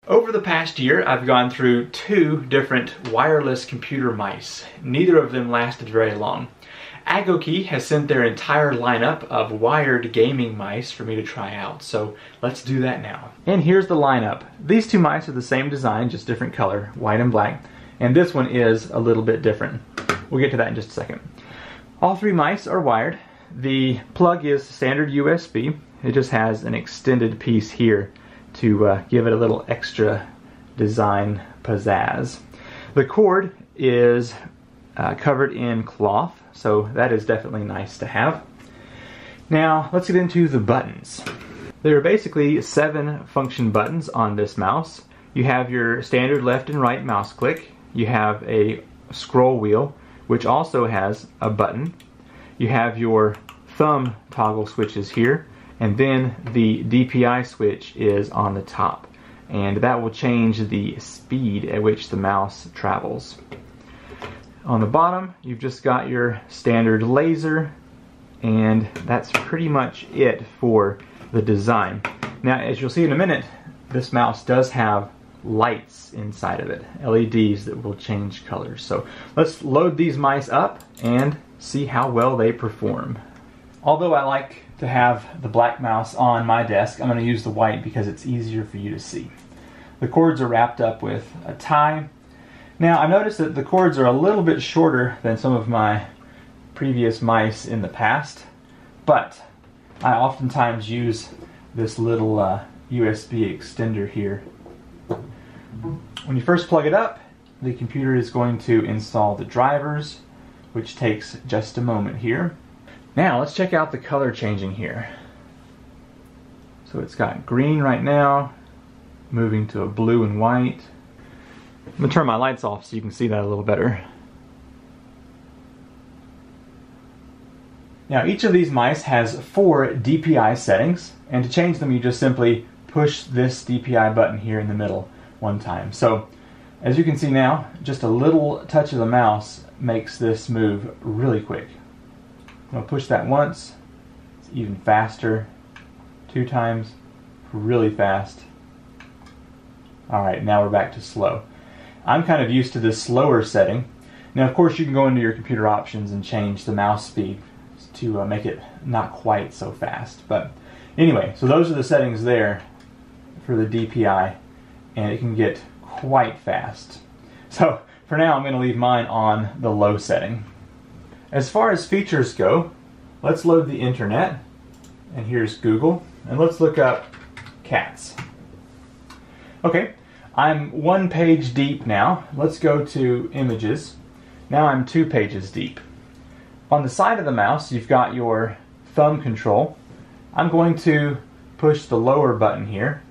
Over the past year, I've gone through 2 different wireless computer mice. Neither of them lasted very long. Agoky has sent their entire lineup of wired gaming mice for me to try out, so let's do that now. And here's the lineup. These 2 mice are the same design, just different color, white and black, and this one is a little bit different. We'll get to that in just a second. All 3 mice are wired. The plug is standard USB. It just has an extended piece here to give it a little extra design pizzazz. The cord is covered in cloth, so that is definitely nice to have. Now let's get into the buttons. There are basically 7 function buttons on this mouse. You have your standard left and right mouse click. You have a scroll wheel, which also has a button. You have your thumb toggle switches here, and then the DPI switch is on the top, and that will change the speed at which the mouse travels. On the bottom, you've just got your standard laser, and that's pretty much it for the design. Now, as you'll see in a minute, this mouse does have lights inside of it, LEDs that will change colors. So let's load these mice up and see how well they perform. Although I like to have the black mouse on my desk, I'm going to use the white because it's easier for you to see. The cords are wrapped up with a tie. Now I noticed that the cords are a little bit shorter than some of my previous mice in the past, but I oftentimes use this little USB extender here. When you first plug it up, the computer is going to install the drivers, which takes just a moment here. Now let's check out the color changing here. So it's got green right now, moving to a blue and white. I'm going to turn my lights off so you can see that a little better. Now each of these mice has 4 DPI settings, and to change them you just simply push this DPI button here in the middle one time. So as you can see now, just a little touch of the mouse makes this move really quick. I'm going to push that once, it's even faster. 2 times, really fast. Alright, now we're back to slow. I'm kind of used to this slower setting. Now of course you can go into your computer options and change the mouse speed to make it not quite so fast. But anyway, so those are the settings there for the DPI, and it can get quite fast. So for now I'm going to leave mine on the low setting. As far as features go, let's load the internet, and here's Google, and let's look up cats. Okay, I'm 1 page deep now. Let's go to images. Now I'm 2 pages deep. On the side of the mouse you've got your thumb control. I'm going to push the lower button here,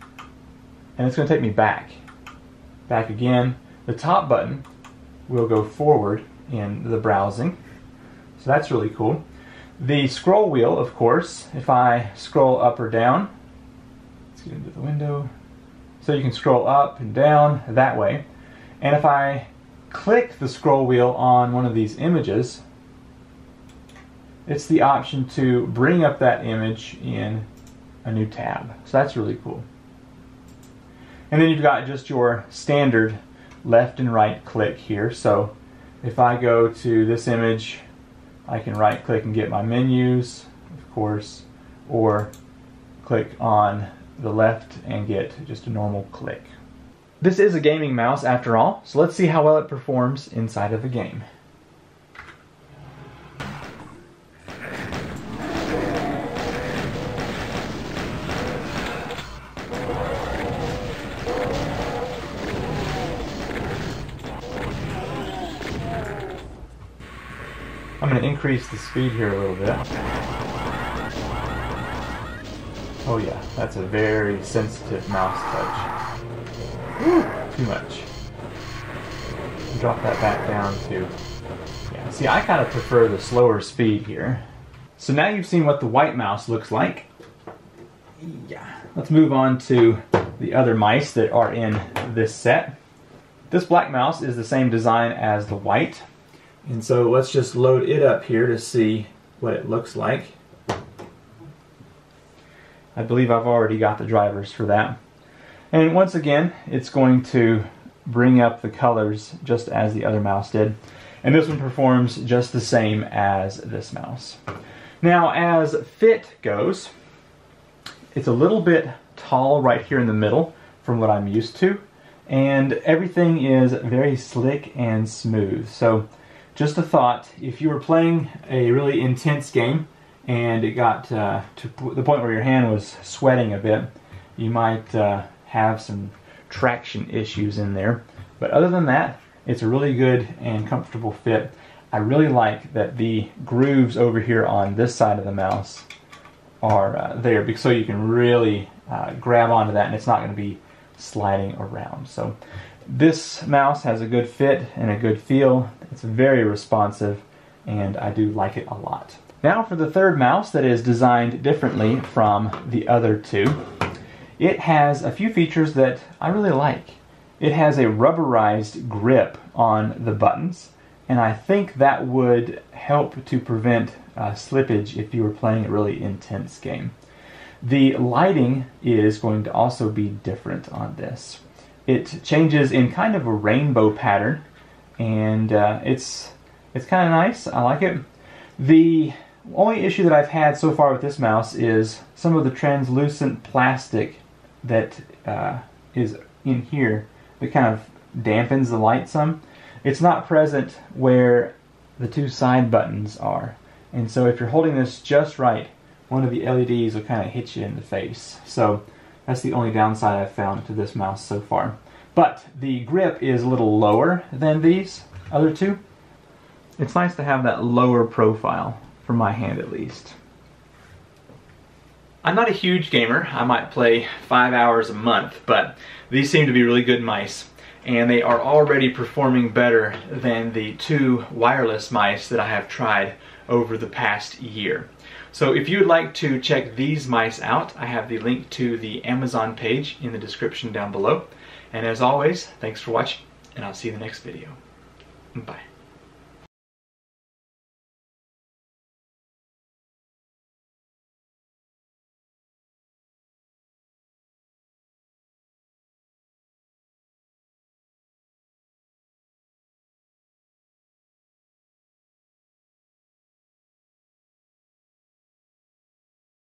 and it's going to take me back. Back again. The top button will go forward in the browsing. So that's really cool. The scroll wheel, of course, if I scroll up or down, let's get into the window, so you can scroll up and down that way. And if I click the scroll wheel on one of these images, it's the option to bring up that image in a new tab. So that's really cool. And then you've got just your standard left and right click here. So if I go to this image, I can right click and get my menus, of course, or click on the left and get just a normal click. This is a gaming mouse after all, so let's see how well it performs inside of a game. I'm going to increase the speed here a little bit. Oh yeah, that's a very sensitive mouse touch. Woo, too much. Drop that back down to... Yeah, see, I kind of prefer the slower speed here. So now you've seen what the white mouse looks like. Yeah. Let's move on to the other mice that are in this set. This black mouse is the same design as the white. And so let's just load it up here to see what it looks like. I believe I've already got the drivers for that. And once again, it's going to bring up the colors just as the other mouse did. And this one performs just the same as this mouse. Now, as fit goes, it's a little bit tall right here in the middle from what I'm used to. And everything is very slick and smooth. So just a thought, if you were playing a really intense game and it got to the point where your hand was sweating a bit, you might have some traction issues in there. But other than that, it's a really good and comfortable fit. I really like that the grooves over here on this side of the mouse are there, because so you can really grab onto that and it's not going to be sliding around. So this mouse has a good fit and a good feel. It's very responsive and I do like it a lot. Now for the third mouse that is designed differently from the other two. It has a few features that I really like. It has a rubberized grip on the buttons, and I think that would help to prevent slippage if you were playing a really intense game. The lighting is going to also be different on this. It changes in kind of a rainbow pattern, and it's kind of nice. I like it. The only issue that I've had so far with this mouse is some of the translucent plastic that is in here that kind of dampens the light some. It's not present where the two side buttons are. And so if you're holding this just right, one of the LEDs will kind of hit you in the face. So that's the only downside I've found to this mouse so far. But the grip is a little lower than these other two. It's nice to have that lower profile, for my hand at least. I'm not a huge gamer. I might play 5 hours a month, but these seem to be really good mice. And they are already performing better than the two wireless mice that I have tried over the past year. So if you would like to check these mice out, I have the link to the Amazon page in the description down below. And as always, thanks for watching, and I'll see you in the next video. Bye.